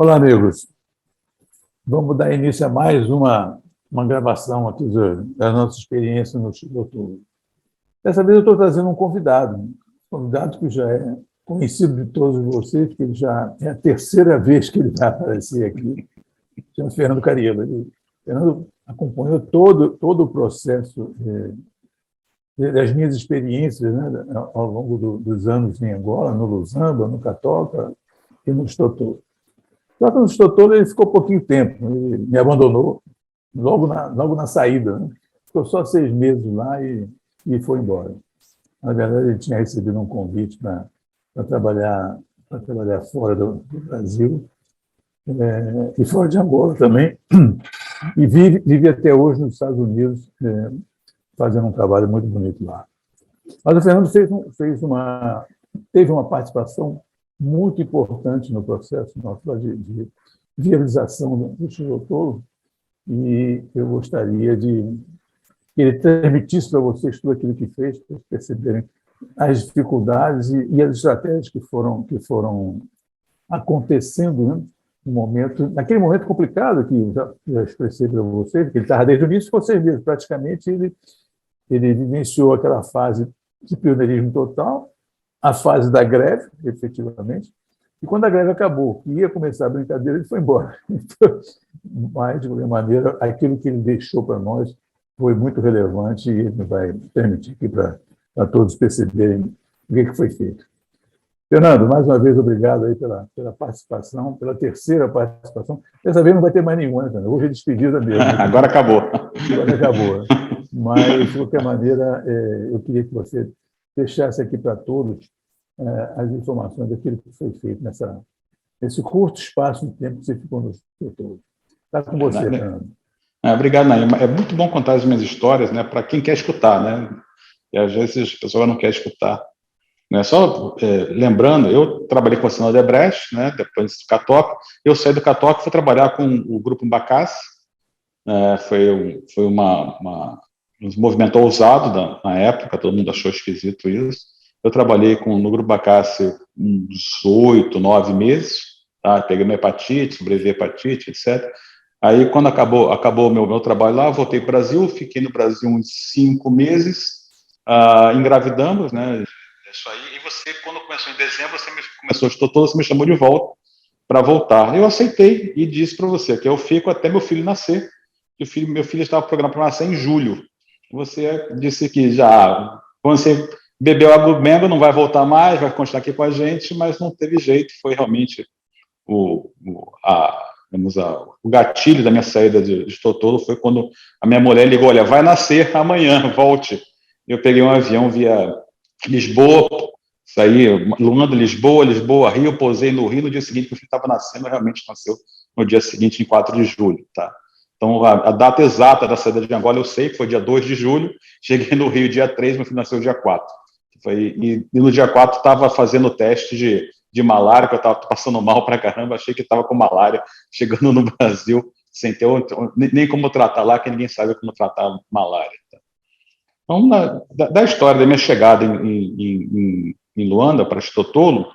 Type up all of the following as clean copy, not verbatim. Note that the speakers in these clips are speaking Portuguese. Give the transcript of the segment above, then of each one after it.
Olá, amigos. Vamos dar início a mais uma gravação aqui da nossa experiência no Instituto. Dessa vez eu estou trazendo um convidado que já é conhecido de todos vocês, porque ele já é a terceira vez que ele vai aparecer aqui, chama-se Fernando Carillo. Fernando acompanhou todo o processo das minhas experiências, né, ao longo dos anos em Angola, no Lusamba, no Catoca e no Estotô. Só que no Estotô ele ficou pouquinho tempo, ele me abandonou logo na saída, né? Ficou só 6 meses lá e foi embora. Na verdade, ele tinha recebido um convite para trabalhar fora do Brasil, e fora de Angola também, e vive até hoje nos Estados Unidos, fazendo um trabalho muito bonito lá. Mas o Fernando teve uma participação muito importante no processo nosso de viabilização do Instituto, e eu gostaria que ele transmitisse para vocês tudo aquilo que fez, para vocês perceberem as dificuldades e as estratégias que foram acontecendo, né, naquele momento complicado que eu já expressei para vocês, que ele estava desde o início, vocês mesmos, praticamente ele vivenciou aquela fase de pioneirismo total, a fase da greve, efetivamente, e quando a greve acabou, que ia começar a brincadeira, ele foi embora. Então, mas, de qualquer maneira, aquilo que ele deixou para nós foi muito relevante e ele vai permitir aqui para todos perceberem o que foi feito. Fernando, mais uma vez, obrigado aí pela participação, pela terceira participação. Dessa vez não vai ter mais nenhuma, né, Fernando? Hoje é despedida mesmo. Agora acabou. Agora acabou. Mas, de qualquer maneira, eu queria que você deixasse aqui para todos as informações daquilo que foi feito nesse curto espaço de tempo que você ficou no setor. Está com você, Fernando. Obrigado, Naima. É muito bom contar as minhas histórias, né, para quem quer escutar, né? E às vezes a pessoa não quer escutar. Né? Só lembrando, eu trabalhei com a Sinal Odebrecht, né, depois do Catoca. Eu saí do Catoca e fui trabalhar com o Grupo Mbacassi. Foi um movimento ousado na época, todo mundo achou esquisito isso. Eu trabalhei no Grupo Mbacassi uns 8, 9 meses, tá? Peguei uma hepatite, sobrevivi a hepatite, etc. Aí, quando acabou o meu trabalho lá, eu voltei para o Brasil, fiquei no Brasil uns 5 meses, engravidamos, né? Isso aí. E você, quando começou em dezembro, você me chamou de volta para voltar. Eu aceitei e disse para você que eu fico até meu filho nascer. Meu filho estava programado para nascer em julho. Você disse que quando você bebeu água do Mengo, não vai voltar mais, vai continuar aqui com a gente, mas não teve jeito. Foi realmente o gatilho da minha saída de Totolo foi quando a minha mulher ligou: olha, vai nascer amanhã, volte. Eu peguei um avião via Lisboa, saí Luanda, Lisboa, Rio, pousei no Rio. No dia seguinte, que o filho estava nascendo, realmente nasceu no dia seguinte, em 4 de julho, tá? Então, a data exata da saída de Angola eu sei, que foi dia 2 de julho, cheguei no Rio dia 3, meu filho nasceu dia 4. E no dia 4 estava fazendo teste de malária, que eu estava passando mal pra caramba, achei que estava com malária, chegando no Brasil, sem ter nem como tratar lá, que ninguém sabe como tratar malária. Tá? Então, da história da minha chegada em Luanda, para Estotolo,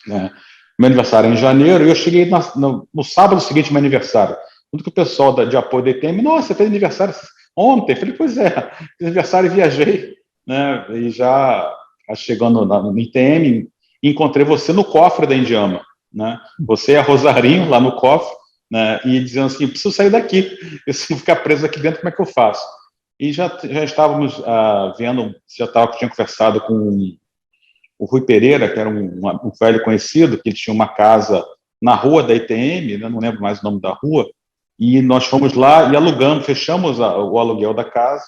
né, meu aniversário é em janeiro, e eu cheguei no sábado seguinte ao meu aniversário. Tudo que o pessoal de apoio da ITM, nossa, você fez aniversário ontem? Eu falei, pois é, fiz aniversário e viajei, né? E já chegando no ITM, encontrei você no cofre da Indiama, né? Você e a Rosarinho lá no cofre, né? E dizendo assim, preciso sair daqui, eu se não ficar preso aqui dentro, como é que eu faço? E já estávamos vendo, tinha conversado com o Rui Pereira, que era um velho conhecido, que ele tinha uma casa na rua da ITM, né? Não lembro mais o nome da rua. E nós fomos lá e alugamos, fechamos o aluguel da casa,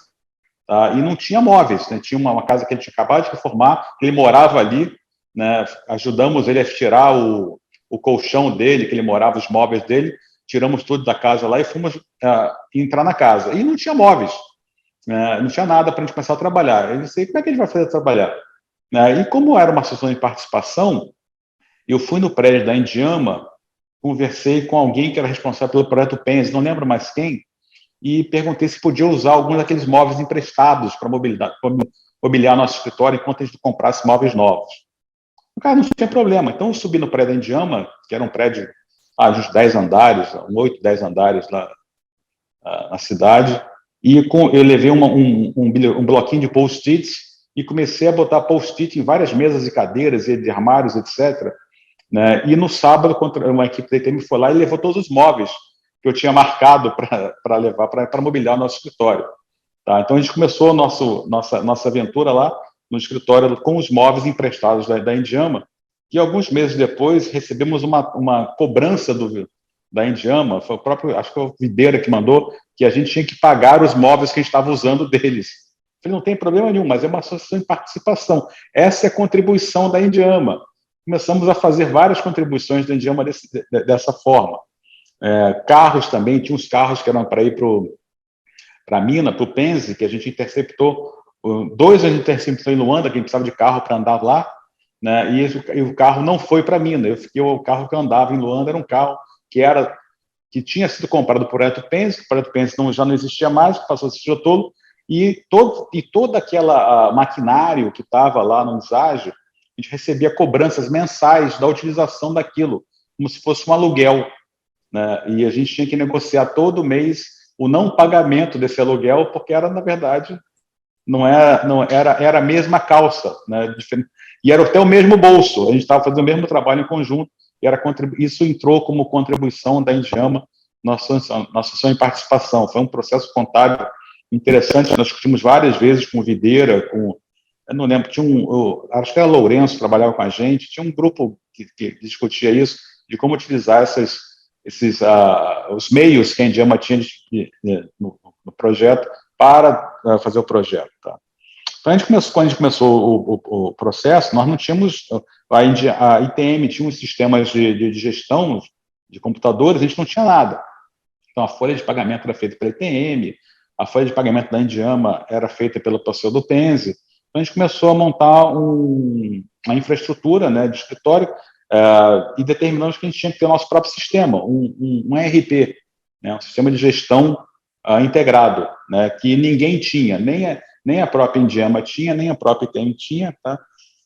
tá? E não tinha móveis, né? Tinha uma casa que ele tinha acabado de reformar, ele morava ali, né? Ajudamos ele a tirar o colchão dele, que ele morava, os móveis dele, tiramos tudo da casa lá e fomos entrar na casa. E não tinha móveis, né? Não tinha nada para a gente começar a trabalhar. Eu disse, como é que a gente vai fazer trabalhar? E como era uma sessão de participação, eu fui no prédio da Indiama, conversei com alguém que era responsável pelo projeto Pens, não lembro mais quem, e perguntei se podia usar alguns daqueles móveis emprestados para mobiliar nosso escritório enquanto a gente comprasse móveis novos. O cara não tinha problema. Então, eu subi no prédio da Indiama, que era um prédio uns 10 andares, 8, 10 andares lá na cidade, e eu levei um bloquinho de post-its e comecei a botar post-it em várias mesas e cadeiras, e de armários, etc. Né? E no sábado, uma equipe da ITM foi lá e levou todos os móveis que eu tinha marcado para levar, para mobiliar o nosso escritório. Tá? Então, a gente começou a nossa aventura lá no escritório com os móveis emprestados da Indiama, e alguns meses depois recebemos uma cobrança da Indiama, foi o próprio, acho que foi o Videira que mandou, que a gente tinha que pagar os móveis que a gente estava usando deles. Eu falei, não tem problema nenhum, mas é uma associação de participação. Essa é a contribuição da Indiama. Começamos a fazer várias contribuições da Indiama dessa forma. Carros também, tinha uns carros que eram para ir para a mina, para o Penzi, que a gente interceptou. 2 a gente interceptou em Luanda, que a gente precisava de carro para andar lá, né? E o carro não foi para a mina. O carro que eu andava em Luanda era um carro que tinha sido comprado por Projeto Penzi, o Projeto Penzi já não existia mais, passou a ser Getúlio, e todo aquela maquinário que estava lá no estágio, a gente recebia cobranças mensais da utilização daquilo, como se fosse um aluguel, né? E a gente tinha que negociar todo mês o não pagamento desse aluguel, porque era, na verdade, era a mesma calça, né? E era até o mesmo bolso, a gente estava fazendo o mesmo trabalho em conjunto, e isso entrou como contribuição da Indiama, nossa ação em participação. Foi um processo contábil interessante, nós discutimos várias vezes com o Videira, eu não lembro, acho que era Lourenço que trabalhava com a gente, tinha um grupo que discutia isso, de como utilizar os meios que a Indiama tinha no projeto para fazer o projeto. Tá? Então, quando a gente começou o processo, nós não tínhamos, a ITM tinha uns sistemas de gestão de computadores, a gente não tinha nada. Então, a folha de pagamento era feita pela ITM, a folha de pagamento da Indiama era feita pelo pessoal do Penzi. Então, a gente começou a montar uma infraestrutura, né, de escritório, e determinamos que a gente tinha que ter o nosso próprio sistema, um ERP, né, um sistema de gestão integrado, né, que ninguém tinha, nem a própria Indiama tinha, nem a própria ITM tinha, tá?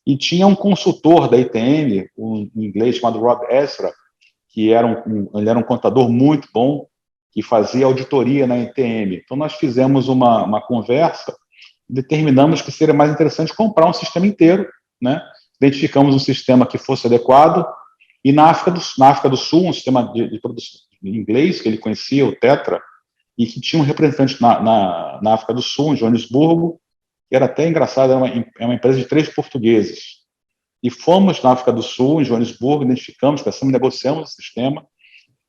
E tinha um consultor da ITM, um inglês chamado Rob Ezra, que ele era um contador muito bom, que fazia auditoria na ITM. Então, nós fizemos uma conversa, determinamos que seria mais interessante comprar um sistema inteiro, né? Identificamos um sistema que fosse adequado, e na África do Sul, um sistema de produção em inglês, que ele conhecia, o Tetra, e que tinha um representante na África do Sul, em Joanesburgo, que era até engraçado, é uma empresa de 3 portugueses. E fomos na África do Sul, em Joanesburgo, identificamos, começamos, negociamos o sistema,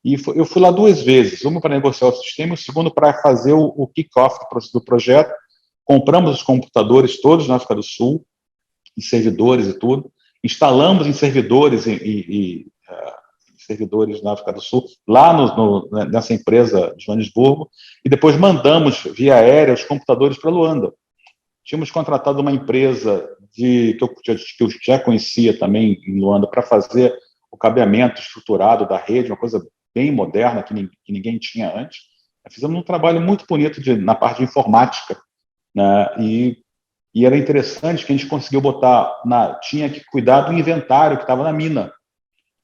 e eu fui lá 2 vezes, uma para negociar o sistema, e o segundo para fazer o kick-off do projeto. Compramos os computadores todos na África do Sul, em servidores e tudo, instalamos em servidores servidores na África do Sul, lá nessa empresa de Joanesburgo, e depois mandamos via aérea os computadores para Luanda. Tínhamos contratado uma empresa que eu já conhecia também em Luanda para fazer o cabeamento estruturado da rede, uma coisa bem moderna que ninguém tinha antes. Fizemos um trabalho muito bonito na parte de informática, né? E era interessante que a gente conseguiu tinha que cuidar do inventário que estava na mina.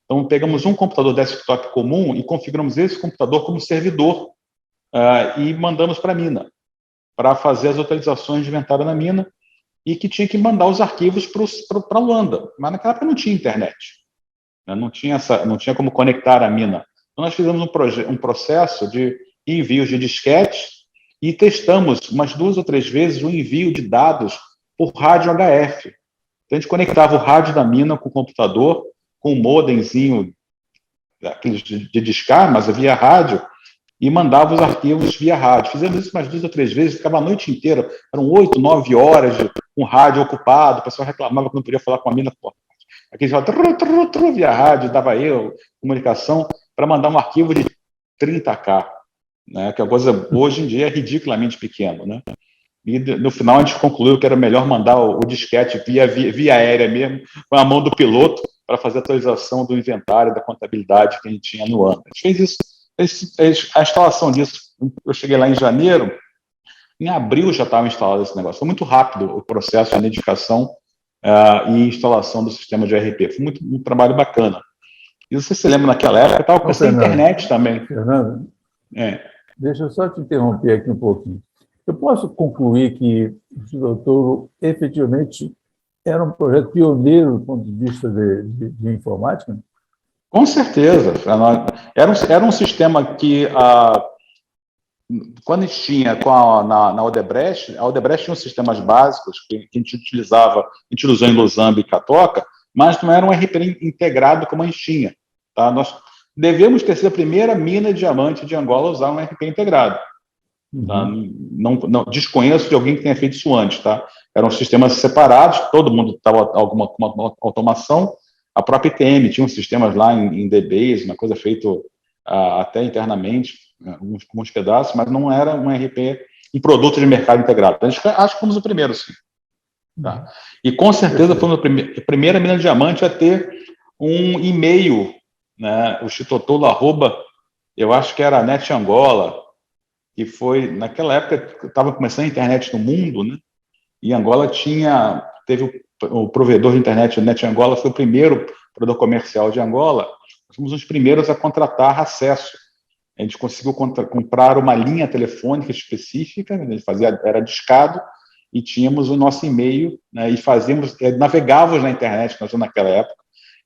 Então, pegamos um computador desktop comum e configuramos esse computador como servidor e mandamos para a mina, para fazer as atualizações de inventário na mina, e que tinha que mandar os arquivos para Luanda. Mas naquela época não tinha internet, né? Não tinha como conectar a mina. Então, nós fizemos um processo de envios de disquetes e testamos umas 2 ou 3 vezes o envio de dados por rádio HF. Então, a gente conectava o rádio da mina com o computador, com um modemzinho, aqueles de discar, mas via rádio, e mandava os arquivos via rádio. Fizemos isso umas 2 ou 3 vezes, ficava a noite inteira, eram 8, 9 horas com o rádio ocupado, o pessoal reclamava que não podia falar com a mina, aquele via rádio, dava eu, comunicação, para mandar um arquivo de 30K, né, que a coisa hoje em dia é ridiculamente pequeno, né? E no final a gente concluiu que era melhor mandar o disquete via aérea mesmo, com a mão do piloto, para fazer a atualização do inventário, da contabilidade que a gente tinha no ano. A gente fez a instalação disso. Eu cheguei lá em janeiro, em abril já estava instalado esse negócio. Foi muito rápido o processo de identificação e instalação do sistema de ERP. Foi um trabalho bacana. E você se lembra, naquela época, estava com essa internet também. Fernando, deixa eu só te interromper aqui um pouquinho. Eu posso concluir que o Doutor efetivamente era um projeto pioneiro do ponto de vista de informática? Com certeza. Era um sistema que, quando a gente tinha na Odebrecht, a Odebrecht tinha uns sistemas básicos que a gente utilizava, a gente usou em Lousame e Catoca, mas não era um RP integrado como a gente tinha. Tá? Nós devemos ter sido a primeira mina de diamante de Angola a usar um RP integrado. Tá? Não desconheço de alguém que tenha feito isso antes. Tá? Eram sistemas separados, todo mundo estava alguma automação. A própria ITM tinha uns sistemas lá em DBase, uma coisa feita até internamente, alguns pedaços, mas não era um RP, um produto de mercado integrado. Acho que fomos o primeiro, sim. Tá? E com certeza fomos a primeira mina de diamante a ter um e-mail, né, o Chitotolo, eu acho que era a Net Angola, que foi, naquela época, estava começando a internet no mundo, né, e Angola teve o provedor de internet, o Net Angola, foi o primeiro provedor comercial de Angola. Nós fomos os primeiros a contratar acesso. A gente conseguiu comprar uma linha telefônica específica, a gente era discado, e tínhamos o nosso e-mail, né, e navegávamos na internet, nós naquela época,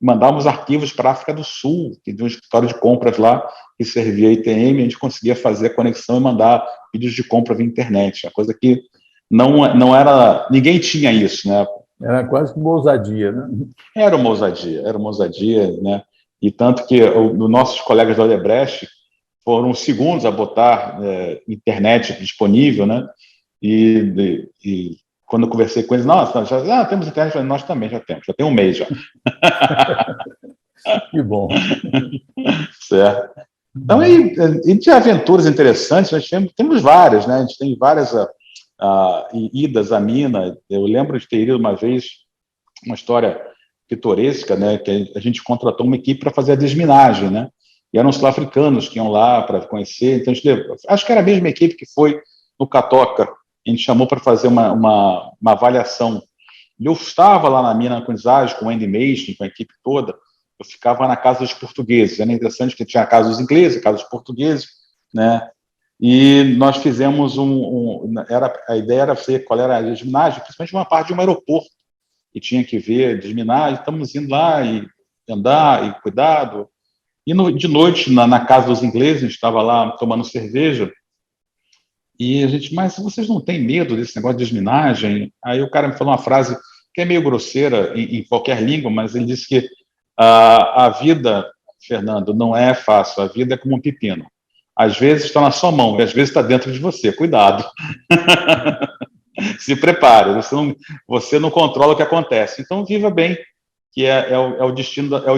e mandávamos arquivos para a África do Sul, que tinha um escritório de compras lá, que servia a ITM, a gente conseguia fazer a conexão e mandar pedidos de compra via internet, a coisa que não era, ninguém tinha isso, né? Era quase que uma ousadia, né? Era uma ousadia, né? E tanto que os nossos colegas da Odebrecht foram os segundos a botar internet disponível, né? E quando eu conversei com eles, nós já temos internet, nós também já tem um mês já. Que bom. Certo. Então, e de aventuras interessantes, nós temos várias, né? A gente tem várias idas à mina. Eu lembro de ter ido uma vez, uma história pitoresca, né? Que a gente contratou uma equipe para fazer a desminagem, né? E eram sul-africanos que iam lá para conhecer. Então, acho que era a mesma equipe que foi no Catoca. A gente chamou para fazer uma avaliação. E eu estava lá na mina com o Andy Mason, com a equipe toda. Eu ficava na casa dos portugueses. Era interessante que tinha a casa dos ingleses, a casa dos portugueses, né? E nós fizemos a ideia era ver qual era a desminagem, principalmente uma parte de um aeroporto, e tinha que ver desminagem. Estamos indo lá e andar, e cuidado. E de noite, na casa dos ingleses, a gente estava lá tomando cerveja, e a gente, mas vocês não têm medo desse negócio de desminagem? Aí o cara me falou uma frase que é meio grosseira em qualquer língua, mas ele disse que a vida, Fernando, não é fácil, a vida é como um pepino. Às vezes está na sua mão, e às vezes está dentro de você, cuidado. Se prepare, você não controla o que acontece. Então, viva bem, que é o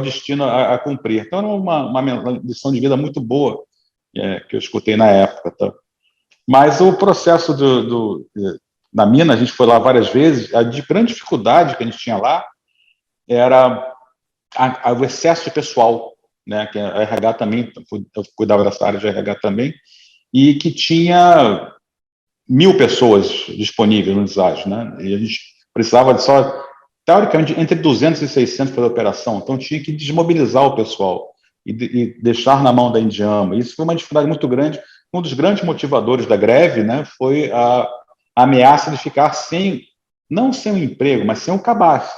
destino a cumprir. Então, era uma lição de vida muito boa que eu escutei na época. Tá? Mas o processo na mina, a gente foi lá várias vezes, a grande dificuldade que a gente tinha lá era o excesso de pessoal, né, que a RH também, eu cuidava dessa área de RH também, e que tinha 1.000 pessoas disponíveis no deságio, né, e a gente precisava de só, teoricamente, entre 200 e 600 para a operação, então tinha que desmobilizar o pessoal e deixar na mão da Indiama. Isso foi uma dificuldade muito grande. Um dos grandes motivadores da greve, né, foi a ameaça de ficar não sem o emprego, mas sem o cabaz,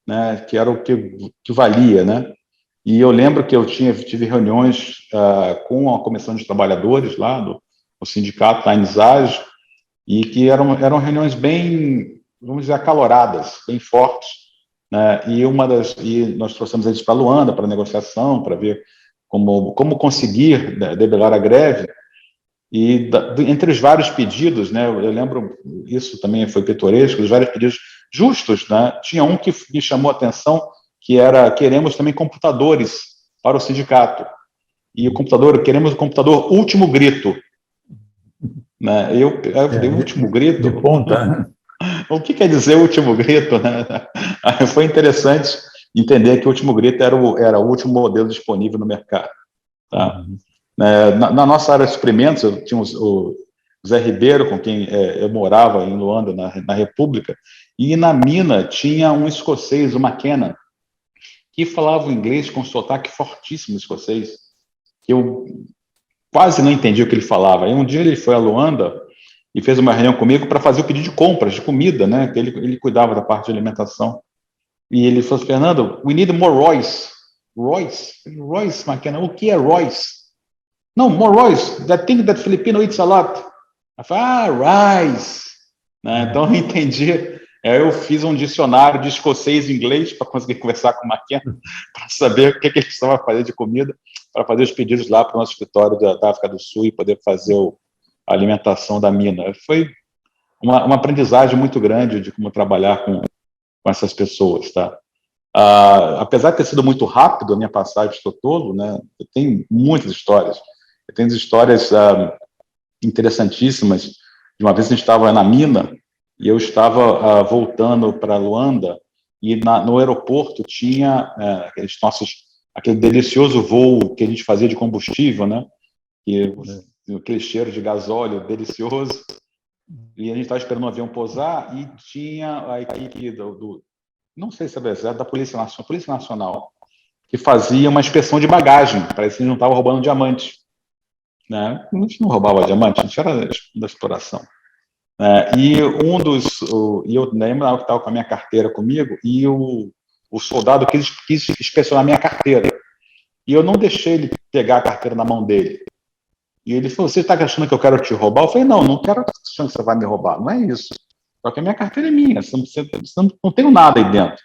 né, que era o que valia, né? E eu lembro que eu tive reuniões com a comissão de trabalhadores lá do sindicato da Anisage, e que eram reuniões bem, vamos dizer, acaloradas, bem fortes, né? E nós trouxemos eles para Luanda para negociação, para ver como conseguir debelar a greve. E entre os vários pedidos, né, eu lembro, isso também foi pitoresco, os vários pedidos justos, né, tinha um que me chamou a atenção, que era, queremos também computadores para o sindicato. E queremos o computador último grito. Né? Eu falei, último grito? De ponta. O que quer dizer último grito? Né? Aí foi interessante entender que o último grito era o último modelo disponível no mercado. Tá? Na nossa área de suprimentos, eu tinha o Zé Ribeiro, com quem eu morava em Luanda, na República, e na mina tinha um escocês, o McKenna, que falava inglês com sotaque fortíssimo escocês, que eu quase não entendi o que ele falava. Aí um dia ele foi a Luanda e fez uma reunião comigo para fazer o pedido de compras, de comida, né? Que ele cuidava da parte de alimentação. E ele falou, Fernando, we need more Royce. Royce? Royce, McKenna, o que é Royce? Não, more Royce, that thing that Filipino eats a lot. Eu falei, rice. Né? Então eu entendi. Eu fiz um dicionário de escocês e inglês para conseguir conversar com o McKenna, para saber o que ele estava fazendo de comida, para fazer os pedidos lá para o nosso escritório da África do Sul e poder fazer a alimentação da mina. Foi uma aprendizagem muito grande de como trabalhar com essas pessoas, tá? Apesar de ter sido muito rápido a minha passagem de Totolo, né, eu tenho muitas histórias. Eu tenho histórias interessantíssimas. De uma vez a gente estava na mina e eu estava voltando para Luanda e no aeroporto tinha aquele delicioso voo que a gente fazia de combustível, né? Aquele cheiro de gasóleo delicioso. E a gente estava esperando o avião pousar e tinha a equipe não sei se é do Exército, da Polícia Nacional, que fazia uma inspeção de bagagem, para ver se não estavam roubando diamante. Né? A gente não roubava diamante, a gente era da exploração. E eu lembro que estava com a minha carteira comigo, e o soldado quis inspecionar a minha carteira. E eu não deixei ele pegar a carteira na mão dele. E ele falou, você está achando que eu quero te roubar? Eu falei, não quero achando que você vai me roubar, não é isso. Só que a minha carteira é minha, não tenho nada aí dentro.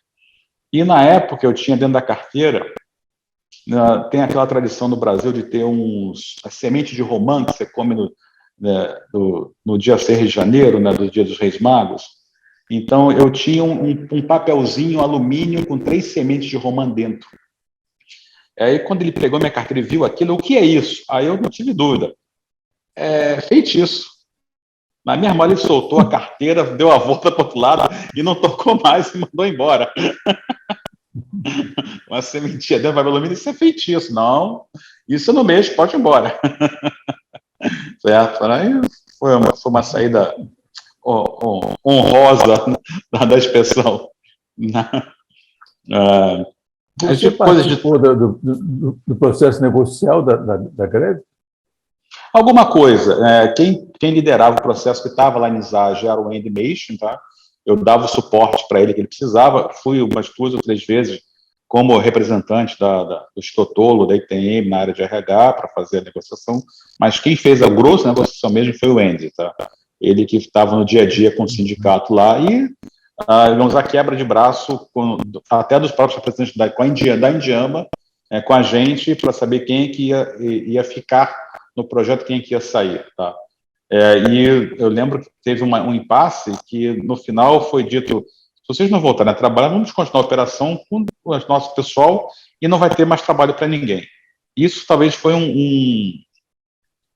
E na época eu tinha dentro da carteira, tem aquela tradição no Brasil de ter a semente de romã que você come no dia 6 de janeiro, né, do dia dos Reis Magos. Então eu tinha um papelzinho alumínio com 3 sementes de romã dentro. Aí quando ele pegou minha carteira e viu aquilo, o que é isso? Aí eu não tive dúvida. É feitiço. Na minha mão ele soltou a carteira, deu a volta para o outro lado e não tocou mais e mandou embora. Uma sementinha dentro do papel alumínio, isso é feitiço. Não, isso eu não mexo, pode ir embora. Certo? Aí foi uma saída honrosa da expressão. Você participou do processo negocial da greve? Alguma coisa. Quem liderava o processo que estava lá em Nizage era o Andy Mason, tá? Eu dava o suporte para ele que ele precisava. Fui umas 2 ou 3 vezes como representante do Totolo, da ITM, na área de RH, para fazer a negociação. Mas quem fez a grossa negociação mesmo foi o Andy, tá? Ele que estava no dia a dia com o sindicato lá e vamos a quebra de braço até dos próprios representantes da Indiama, com a gente, para saber quem é que ia ficar no projeto, quem é que ia sair. Tá? E eu lembro que teve um impasse que, no final, foi dito, se vocês não voltarem a trabalhar, vamos continuar a operação com o nosso pessoal e não vai ter mais trabalho para ninguém. Isso talvez foi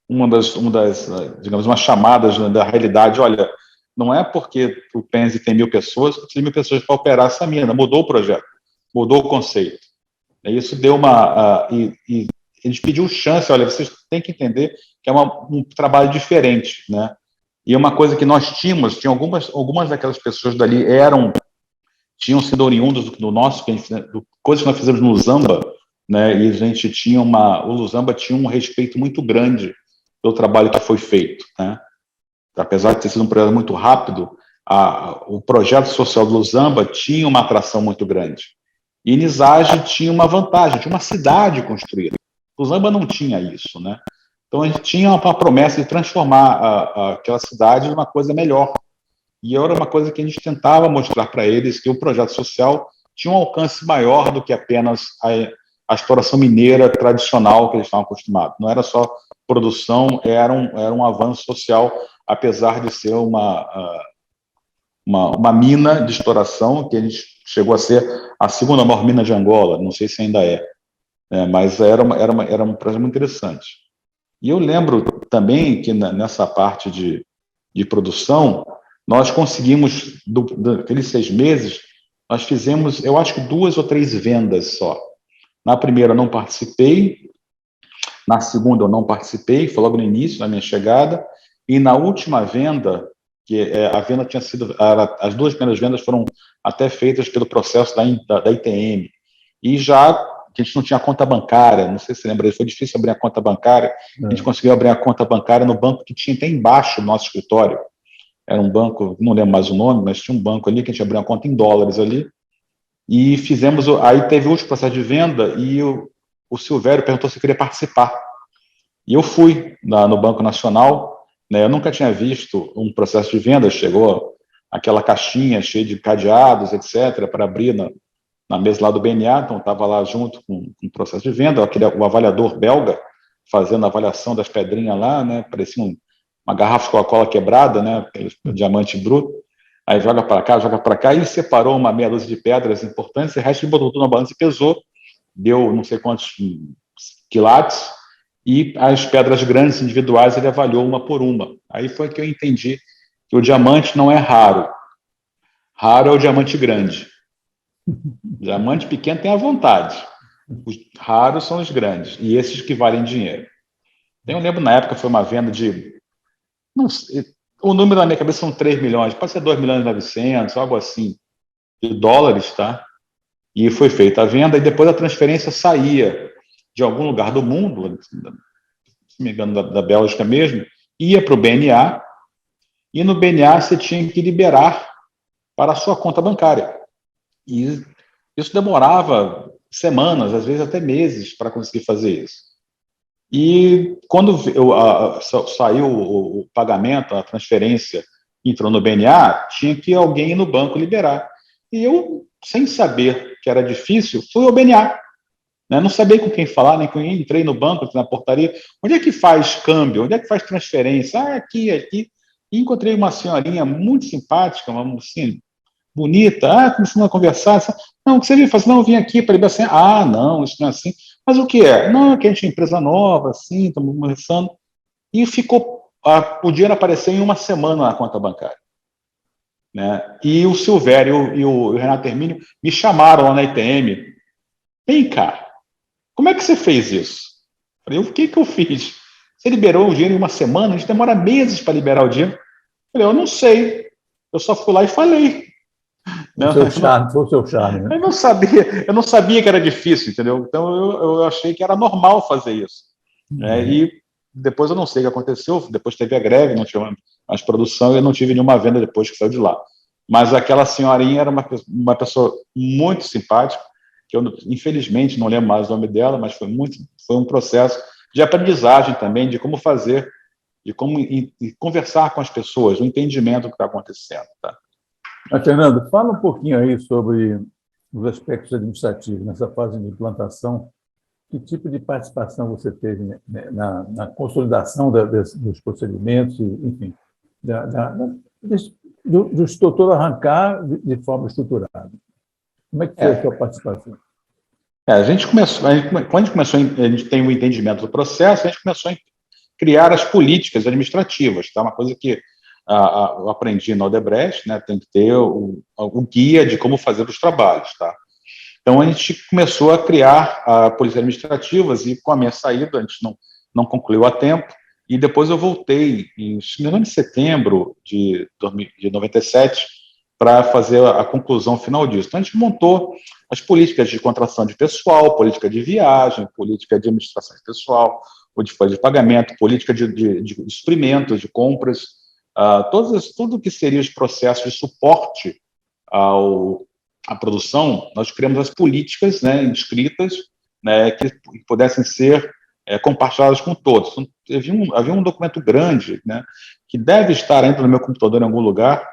uma das digamos, umas chamadas, né, da realidade. Olha, não é porque o Penzi tem 1.000 pessoas, que tem 1.000 pessoas para operar essa mina, mudou o projeto, mudou o conceito. Isso deu e eles pediu chance, olha, vocês têm que entender que é um trabalho diferente, né? E uma coisa que nós tinha algumas daquelas pessoas dali tinham sido oriundos do nosso, coisas que nós fizemos no Luzamba, né? E a gente tinha o Luzamba tinha um respeito muito grande pelo trabalho que foi feito, né? Apesar de ter sido um projeto muito rápido, o projeto social do Luzamba tinha uma atração muito grande. E Nizage tinha uma vantagem, tinha uma cidade construída. O Luzamba não tinha isso, né? Então a gente tinha uma promessa de transformar aquela cidade em uma coisa melhor. E era uma coisa que a gente tentava mostrar para eles, que o projeto social tinha um alcance maior do que apenas a exploração mineira tradicional que eles estavam acostumados. Não era só produção, era um avanço social, apesar de ser uma mina de exploração, que a gente chegou a ser a segunda maior mina de Angola, não sei se ainda mas era um projeto muito interessante. E eu lembro também que nessa parte de produção, nós conseguimos, daqueles 6 meses, nós fizemos, eu acho que 2 ou 3 vendas só. Na primeira eu não participei, na segunda eu não participei, foi logo no início, na minha chegada, e na última venda, que a venda tinha sido, as 2 primeiras vendas foram até feitas pelo processo da ITM, e já que a gente não tinha conta bancária, não sei se você lembra, foi difícil abrir a conta bancária, a gente conseguiu abrir a conta bancária no banco que tinha até embaixo do nosso escritório, era um banco, não lembro mais o nome, mas tinha um banco ali que a gente abriu uma conta em dólares ali, e fizemos, aí teve o último processo de venda, e o Silvério perguntou se eu queria participar, e eu fui no Banco Nacional, né, eu nunca tinha visto um processo de venda, chegou aquela caixinha cheia de cadeados, etc., para abrir na mesa lá do BNA, então estava lá junto com o processo de venda, o avaliador belga fazendo a avaliação das pedrinhas lá, né, parecia uma garrafa de Coca-Cola quebrada, né, aquele diamante bruto, aí joga para cá, e separou uma meia dúzia de pedras importantes, e o resto ele botou tudo na balança e pesou, deu não sei quantos quilates, e as pedras grandes individuais ele avaliou uma por uma. Aí foi que eu entendi que o diamante não é raro. Raro é o diamante grande. O diamante pequeno tem à vontade. Os raros são os grandes, e esses que valem dinheiro. Eu lembro na época foi uma venda de... Não sei, o número na minha cabeça são 3 milhões, pode ser 2 milhões e 900, algo assim, de dólares, tá? E foi feita a venda, e depois a transferência saía de algum lugar do mundo, se me engano, da Bélgica mesmo, ia para o BNA, e no BNA você tinha que liberar para a sua conta bancária. E isso demorava semanas, às vezes até meses, para conseguir fazer isso. E quando saiu o pagamento, a transferência entrou no BNA, tinha que alguém ir no banco liberar. E eu, sem saber que era difícil, fui ao BNA. Né? Não sabia com quem falar, nem com quem. Entrei no banco, na portaria. Onde é que faz câmbio? Onde é que faz transferência? Ah, aqui, aqui. E encontrei uma senhorinha muito simpática, uma mocinha bonita. Ah, começando a conversar. Não, o que você veio fazer? Não, eu vim aqui para liberar assim. Ah, não, isso não é assim. Mas o que é? Não, que a gente é empresa nova, assim, estamos começando. E ficou... o dinheiro apareceu em uma semana na conta bancária. Né? E o Silvério e o Renato Hermínio me chamaram lá na ITM. Vem cá, como é que você fez isso? Eu falei, o que eu fiz? Você liberou o dinheiro em uma semana? A gente demora meses para liberar o dinheiro. Eu falei, eu não sei. Eu só fui lá e falei. Foi o seu charme, né? Eu não sabia que era difícil, entendeu? Então eu achei que era normal fazer isso. E depois eu não sei o que aconteceu, depois teve a greve, não tinha mais produção, e eu não tive nenhuma venda depois que saiu de lá. Mas aquela senhorinha era uma pessoa muito simpática, que eu, infelizmente, não lembro mais o nome dela, mas foi um processo de aprendizagem também, de como fazer, de como conversar com as pessoas, o entendimento do que está acontecendo. Tá? Mas, Fernando, fala um pouquinho aí sobre os aspectos administrativos nessa fase de implantação. Que tipo de participação você teve, né, na consolidação dos procedimentos, enfim, do estrutura arrancar de forma estruturada? Como é que foi a sua participação? A gente começou, quando a gente começou, a gente tem o entendimento do processo, a gente começou a criar as políticas administrativas, tá? Uma coisa que eu aprendi na Odebrecht, né? Tem que ter o guia de como fazer os trabalhos, tá? Então, a gente começou a criar políticas administrativas, e com a minha saída, a gente não concluiu a tempo, e depois eu voltei, em setembro de 97, para fazer a conclusão final disso. Então, a gente montou as políticas de contratação de pessoal, política de viagem, política de administração de pessoal, de folha de pagamento, política de suprimentos, de compras, tudo que seria os processos de suporte à produção, nós criamos as políticas, né, inscritas, né, que pudessem ser compartilhadas com todos. Então, havia um documento grande, né, que deve estar ainda no meu computador em algum lugar,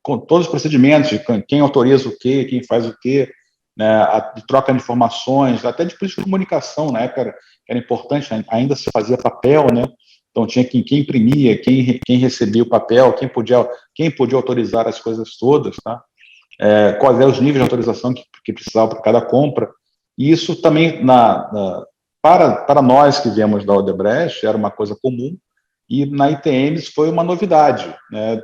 com todos os procedimentos, de quem autoriza o quê, quem faz o quê, né, de troca de informações, até de política de comunicação, na época era importante, né, ainda se fazia papel, né, então tinha quem imprimia, quem recebia o papel, quem podia autorizar as coisas todas, tá? Quais eram os níveis de autorização que precisava para cada compra, e isso também, para nós que viemos da Odebrecht, era uma coisa comum, e na ITMs foi uma novidade, né?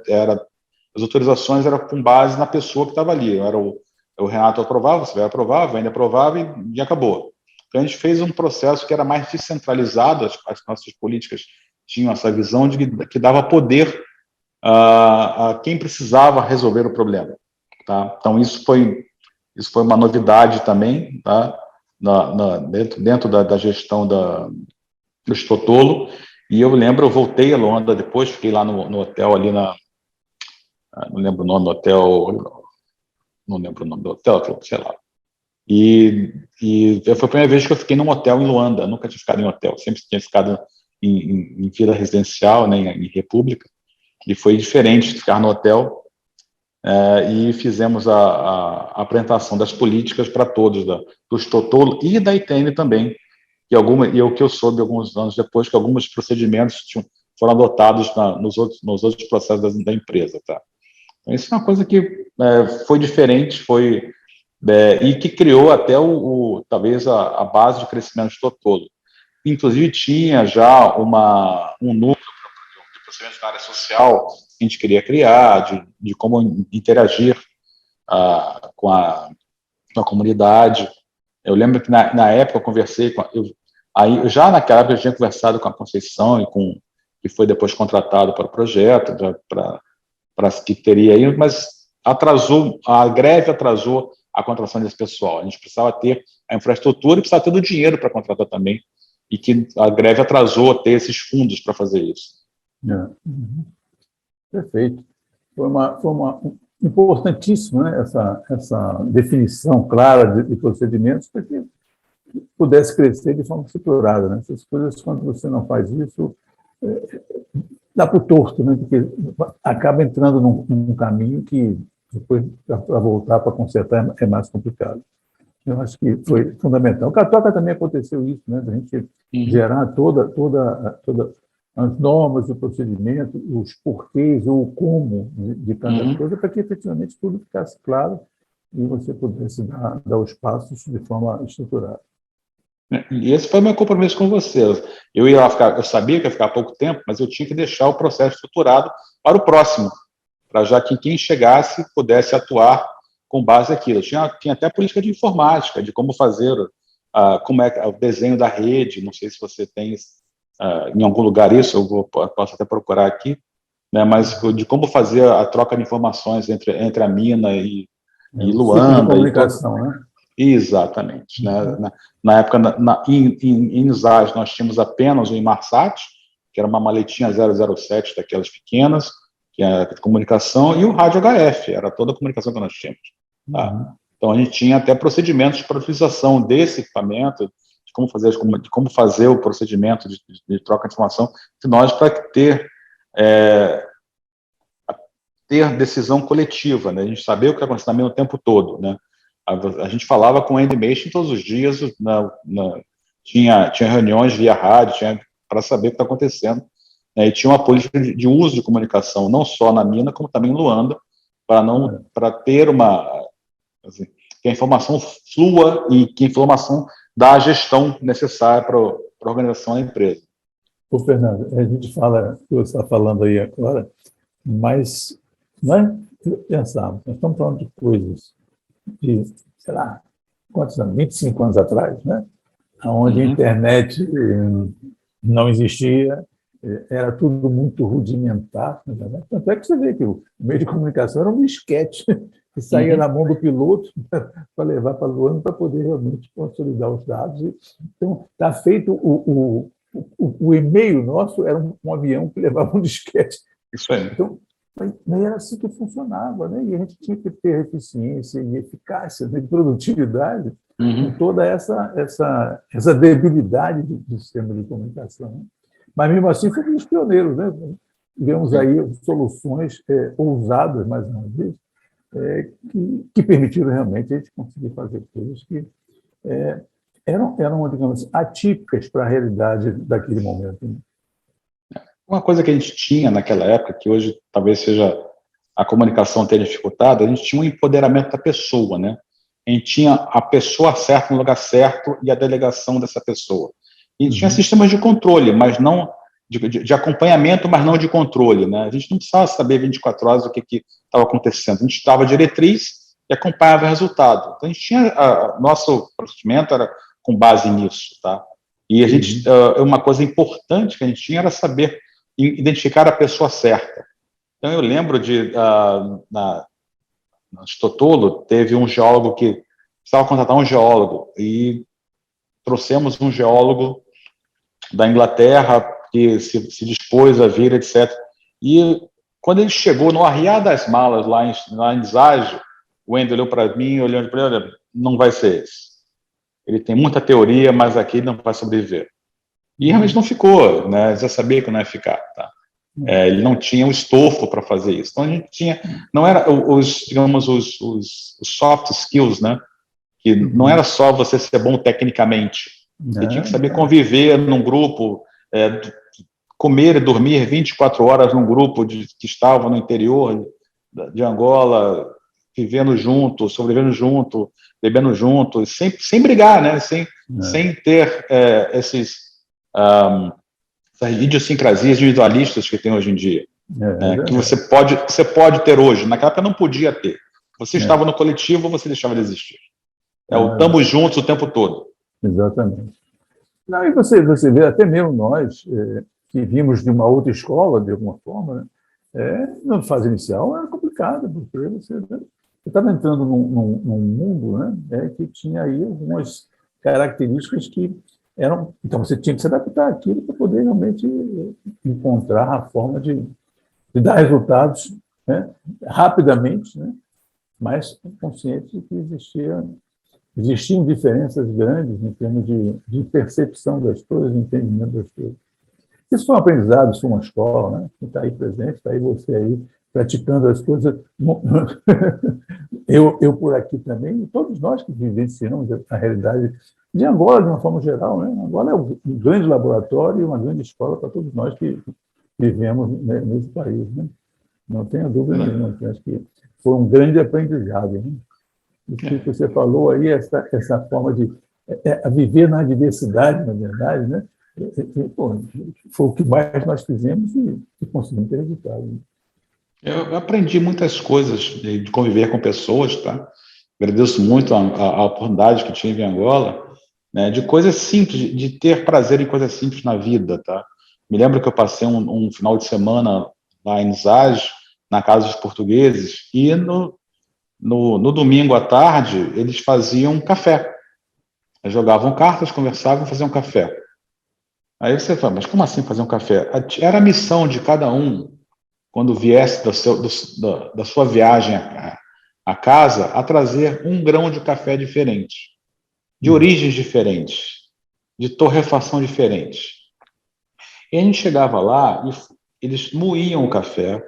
As autorizações eram com base na pessoa que estava ali, era o Renato aprovava, você vai aprovar, vende aprovava e acabou. Então a gente fez um processo que era mais descentralizado, as nossas políticas tinham essa visão de que dava poder a quem precisava resolver o problema. Tá? Então isso foi Isso foi uma novidade também, tá? Dentro da gestão do Stotolo. E eu lembro, eu voltei a Luanda depois, fiquei lá no hotel ali não lembro o nome do hotel, não lembro o nome do hotel, sei lá. E foi a primeira vez que eu fiquei num hotel em Luanda, nunca tinha ficado em hotel, sempre tinha ficado em vila residencial, né, em república, e foi diferente de ficar no hotel, e fizemos a apresentação das políticas para todos, do Stotolo e da ITN também, e o que eu soube alguns anos depois, que alguns procedimentos foram adotados nos outros processos da empresa, tá? Então, isso é uma coisa que foi diferente, e que criou até talvez a base de crescimento do Stotolo. Inclusive, tinha já um núcleo de procedimentos na área social que a gente queria criar, de como interagir com a comunidade. Eu lembro que, na época, eu conversei já naquela época, eu tinha conversado com a Conceição, que foi depois contratado para o projeto, para que teria aí, mas a greve atrasou a contratação desse pessoal. A gente precisava ter a infraestrutura e precisava ter o dinheiro para contratar também, e que a greve atrasou ter esses fundos para fazer isso. Uhum. Perfeito. Foi importantíssimo, né, essa definição clara de procedimentos para que pudesse crescer de forma estruturada, né? Essas coisas, quando você não faz isso, dá para o torto, né? Porque acaba entrando num caminho que depois, para voltar, para consertar, é mais complicado. Eu acho que foi fundamental. O Catoca também aconteceu isso, né? A gente gerar todas as normas, o procedimento, os porquês ou o como de cada coisa, para que efetivamente tudo ficasse claro e você pudesse dar os passos de forma estruturada. E esse foi o meu compromisso com você. Eu ia lá eu sabia que ia ficar pouco tempo, mas eu tinha que deixar o processo estruturado para o próximo, para já que quem chegasse pudesse atuar com base naquilo. Tinha até política de informática, de como fazer, como é o desenho da rede, não sei se você tem em algum lugar isso, posso até procurar aqui, né, mas de como fazer a troca de informações entre a mina e Luanda. Ciclo de comunicação, né? Exatamente. Né? Na época, em Usage, nós tínhamos apenas o Inmarsat, que era uma maletinha 007 daquelas pequenas, que é de comunicação, e o rádio HF, era toda a comunicação que nós tínhamos. Tá? Então, a gente tinha até procedimentos para utilização desse equipamento, de como fazer o procedimento de troca de informação entre nós, para ter decisão coletiva, né? A gente saber o que está acontecendo na mina o tempo todo, né? A gente falava com o Endmation todos os dias, tinha reuniões via rádio, para saber o que está acontecendo, né? E tinha uma política de uso de comunicação, não só na mina, como também em Luanda, para ter que a informação flua e que a informação dá a gestão necessária para a organização da empresa. Ô, Fernando, a gente fala, você está falando aí agora, mas não é pensar, nós estamos falando de coisas de, sei lá, quantos anos? 25 anos atrás, né? Onde a internet não existia, era tudo muito rudimentar, né? Tanto é que você vê que o meio de comunicação era um disquete que saía na mão do piloto para levar para o ano para poder realmente consolidar os dados. Então, está feito o e-mail nosso era um avião que levava um disquete. Isso aí. Então, era assim que funcionava, né? E a gente tinha que ter eficiência e eficácia, né? Produtividade, com toda essa debilidade do sistema de comunicação. Né? Mas, mesmo assim, fomos os pioneiros, né? Tivemos aí soluções ousadas, mais uma vez, que permitiram realmente a gente conseguir fazer coisas que eram, digamos, atípicas para a realidade daquele momento. Né? Uma coisa que a gente tinha naquela época, que hoje talvez seja a comunicação tenha dificultado, a gente tinha um empoderamento da pessoa, né? A gente tinha a pessoa certa no lugar certo e a delegação dessa pessoa. E tinha sistemas de controle, mas não de acompanhamento, mas não de controle, né? A gente não precisava saber 24 horas o que estava acontecendo. A gente dava diretriz e acompanhava o resultado. Então, a gente tinha nosso procedimento era com base nisso, tá? E a gente, uma coisa importante que a gente tinha era saber identificar a pessoa certa. Então, eu lembro na Stotolo, teve um geólogo que precisava contratar um geólogo, e trouxemos um geólogo da Inglaterra, que se dispôs a vir, etc. E quando ele chegou no Arriar das Malas, lá em Deságio, o Wendel olhou para mim, olhando para ele, olha, não vai ser esse. Ele tem muita teoria, mas aqui não vai sobreviver. E realmente não ficou, né? Já sabia que não ia ficar, tá? Ele não tinha o estofo para fazer isso. Então a gente tinha, não era digamos, os soft skills, né? Que não era só você ser bom tecnicamente. Você tinha que saber conviver num grupo, comer e dormir 24 horas num grupo que estava no interior de Angola, vivendo junto, sobrevivendo junto, bebendo junto, sem brigar, né? Sem ter essas idiosincrasias individualistas que tem hoje em dia, que você pode ter hoje. Naquela época não podia ter. Você estava no coletivo, você deixava de existir. Estamos juntos o tempo todo. Exatamente. Não, e você vê, até mesmo nós, que vimos de uma outra escola, de alguma forma, né, na fase inicial era complicado, porque você estava entrando num mundo, né, que tinha aí algumas características que eram... Então, você tinha que se adaptar àquilo para poder realmente encontrar a forma de dar resultados, né, rapidamente, né, mas consciente de que existiam diferenças grandes em termos de percepção das coisas, de entendimento das coisas. Isso foi um aprendizado, isso foi uma escola, né? Está aí presente, está aí você aí praticando as coisas. Eu por aqui também, e todos nós que vivenciamos a realidade de Angola, de uma forma geral, né? Angola é um grande laboratório e uma grande escola para todos nós que vivemos nesse país, né? Não tenho dúvida nenhuma, acho que foi um grande aprendizado, né? O que você falou aí, essa forma de viver na diversidade, na verdade, né? Pô, foi o que mais nós fizemos e conseguimos ter resultado. Eu aprendi muitas coisas de conviver com pessoas, tá? Agradeço muito a oportunidade que tive em Angola, né, de coisas simples, de ter prazer em coisas simples na vida, tá? Me lembro que eu passei um final de semana lá em Zage, na casa dos portugueses, e no domingo à tarde eles faziam café. Eles jogavam cartas, conversavam, faziam café. Aí você fala, mas como assim fazer um café? Era a missão de cada um, quando viesse da sua viagem à casa, a trazer um grão de café diferente, de origens diferentes, de torrefação diferente. E a gente chegava lá e eles moíam o café,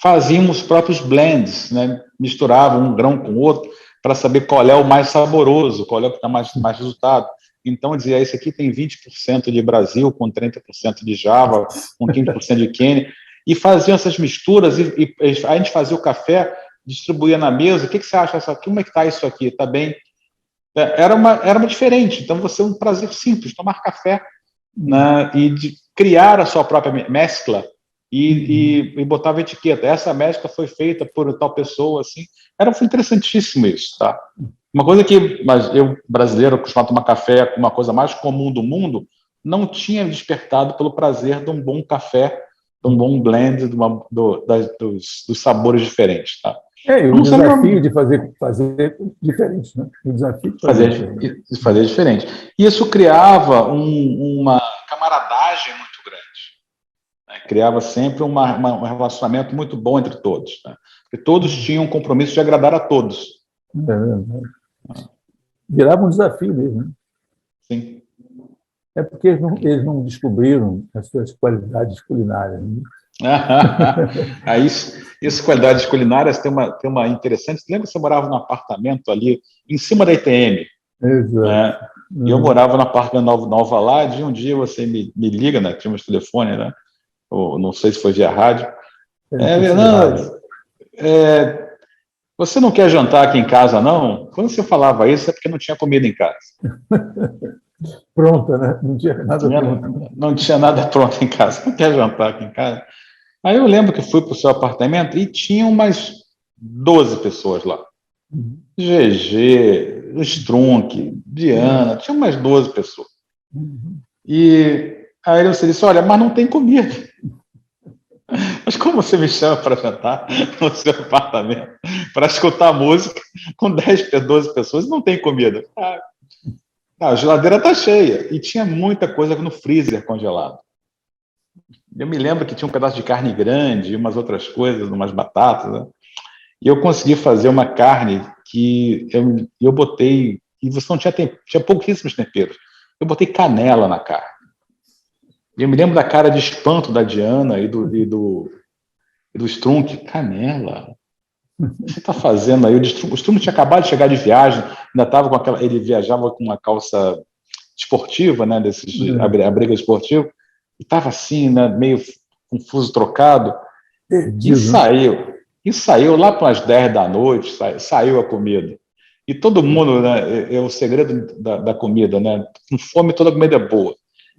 faziam os próprios blends, né? Misturavam um grão com o outro para saber qual é o mais saboroso, qual é o que dá mais resultado. Então, dizia, esse aqui tem 20% de Brasil, com 30% de Java, com 15% de Quênia, e faziam essas misturas, e a gente fazia o café, distribuía na mesa, o que você acha disso aqui? Como é que está isso aqui? Está bem? Era uma diferente. Então, você é um prazer simples, tomar café, né, e de criar a sua própria mescla, e botava etiqueta. Essa mescla foi feita por tal pessoa, assim. Foi interessantíssimo isso, tá? Uma coisa que, mas eu, brasileiro, acostumado a tomar café com uma coisa mais comum do mundo, não tinha despertado pelo prazer de um bom café, de um bom blend, dos sabores diferentes, tá? E o desafio de fazer diferente, né? O desafio de fazer diferente. E isso criava uma camaradagem muito grande, né? Criava sempre um relacionamento muito bom entre todos, né? Porque todos tinham um compromisso de agradar a todos. Virava um desafio mesmo, né? Sim. É porque eles não descobriram as suas qualidades culinárias, né? Isso, qualidades culinárias, tem uma interessante. Lembra que você morava num apartamento ali em cima da ITM? Exato. Né? Eu morava no apartamento Nova lá, de um dia você me liga, né? Tínhamos telefone, né? Ou, não sei se foi via rádio. Você não quer jantar aqui em casa, não? Quando você falava isso, é porque não tinha comida em casa. Pronta, né? Não tinha nada pronto. Não tinha nada pronto em casa. Não quer jantar aqui em casa? Aí eu lembro que fui para o seu apartamento e tinha umas 12 pessoas lá. GG, Strunk, Diana, tinha umas 12 pessoas. E aí você disse, olha, mas não tem comida. Mas como você me chama para jantar no seu apartamento, para escutar música com 10, 12 pessoas e não tem comida? A geladeira está cheia. E tinha muita coisa no freezer congelado. Eu me lembro que tinha um pedaço de carne grande e umas outras coisas, umas batatas, né? E eu consegui fazer uma carne que eu botei, e você não tinha tempo, tinha pouquíssimos temperos. Eu botei canela na carne. E eu me lembro da cara de espanto da Diana e do Strunk. Canela? O que você está fazendo aí? O Strunk tinha acabado de chegar de viagem, ainda estava com aquela. Ele viajava com uma calça esportiva, né? Desses abrigo esportivo, e estava assim, né, meio confuso, trocado, e saiu lá para as 10 da noite, saiu a comida. E todo mundo, né, é o segredo da comida, né? Com fome, toda comida é boa.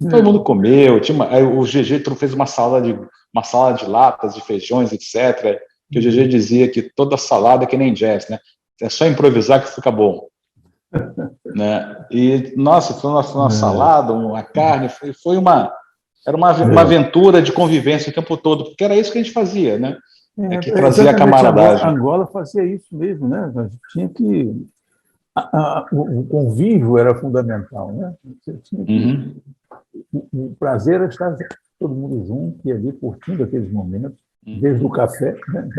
Todo mundo comeu, aí o GG fez uma salada de latas, de feijões, etc. Que o GG dizia que toda salada é que nem jazz, né? É só improvisar que fica bom. Né? E, nossa, foi uma salada, uma carne, era uma aventura de convivência o tempo todo, porque era isso que a gente fazia, né? Que trazia a camaradagem. Angola fazia isso mesmo, né? A gente tinha que... o convívio era fundamental, né? Você tinha que... O prazer era estar todo mundo junto e ali curtindo aqueles momentos, desde o café, né?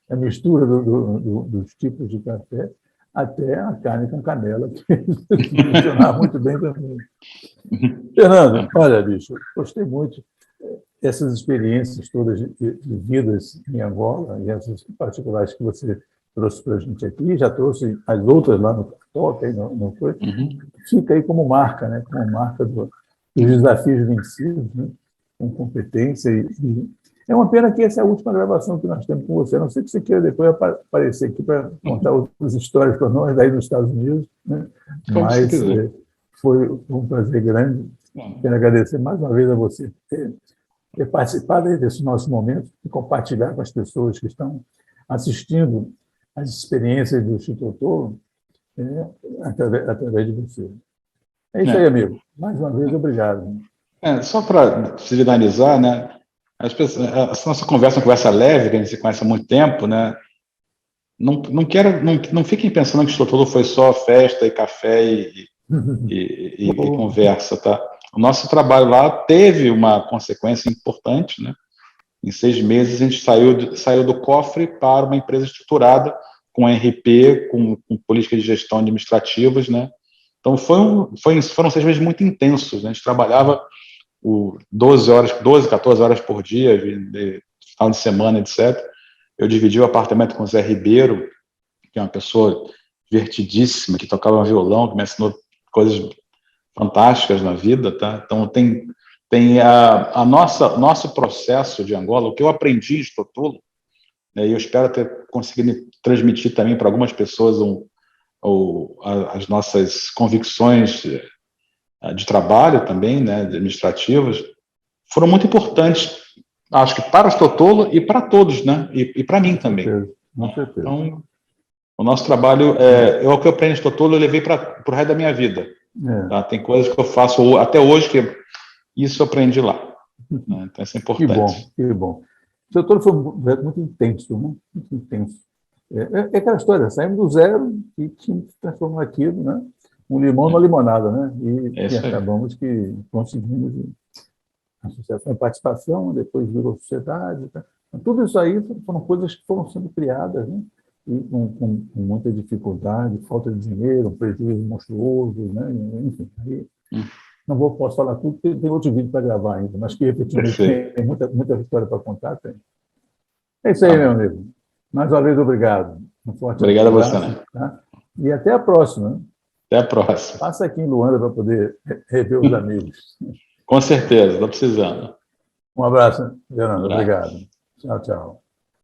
da mistura dos tipos de café, até a carne com canela, que funcionava muito bem também. Fernando, olha, bicho, gostei muito essas experiências todas vividas em Angola, e essas particulares que você trouxe para a gente aqui, já trouxe as outras lá no TikTok, não foi? Fica aí como marca, né? Como marca dos desafios vencidos, né? Com competência. É uma pena que essa é a última gravação que nós temos com você. A não sei que você queira depois aparecer aqui para contar outras histórias para nós daí nos Estados Unidos, né? Mas foi um prazer grande. Quero agradecer mais uma vez a você ter participado desse nosso momento e compartilhar com as pessoas que estão assistindo as experiências do Instituto através de você. É isso aí, amigo. Mais uma vez, obrigado. Só para finalizar, né? Essa nossa conversa é uma conversa leve, que a gente se conhece há muito tempo, né? Não fiquem pensando que o Instituto foi só festa e café e conversa, tá? O nosso trabalho lá teve uma consequência importante, né? Em 6 meses, a gente saiu do cofre para uma empresa estruturada, com RP, com política de gestão administrativas, né? Então, foram 6 meses muito intensos, né? A gente trabalhava 12, 14 horas por dia, de final de semana, etc. Eu dividi o apartamento com o Zé Ribeiro, que é uma pessoa divertidíssima, que tocava violão, que me ensinou coisas fantásticas na vida, tá? Então, tem nosso processo de Angola, o que eu aprendi em Stotolo, né, e eu espero ter conseguido transmitir também para algumas pessoas as nossas convicções de trabalho também, né, administrativas, foram muito importantes, acho que para o Stotolo e para todos, né, e para mim também. Com certeza. Então, o nosso trabalho, o que eu aprendi em Stotolo, eu levei para o resto da minha vida. Tá? Tem coisas que eu faço até hoje que isso eu aprendi lá. Né? Então, isso é importante. Que bom. O Stotolo foi muito intenso, né? Muito intenso. É aquela história, saímos do zero e tinha que transformar aquilo, né? Um limão numa limonada, né? E acabamos que conseguimos associação e participação, depois virou sociedade. Tá? Tudo isso aí foram coisas que foram sendo criadas, né? E com muita dificuldade, falta de dinheiro, um prejuízo monstruoso, né? Enfim, aí posso falar tudo, porque tem outro vídeo para gravar ainda, mas que efetivamente tem muita história para contar. Tem. É isso aí, meu amigo. Mais uma vez, obrigado. Um forte obrigado abraço, a você, né? Tá? E até a próxima. Até a próxima. Passa aqui em Luanda para poder rever os amigos. Com certeza, estou precisando. Um abraço, Fernando. Obrigado. Tchau, tchau.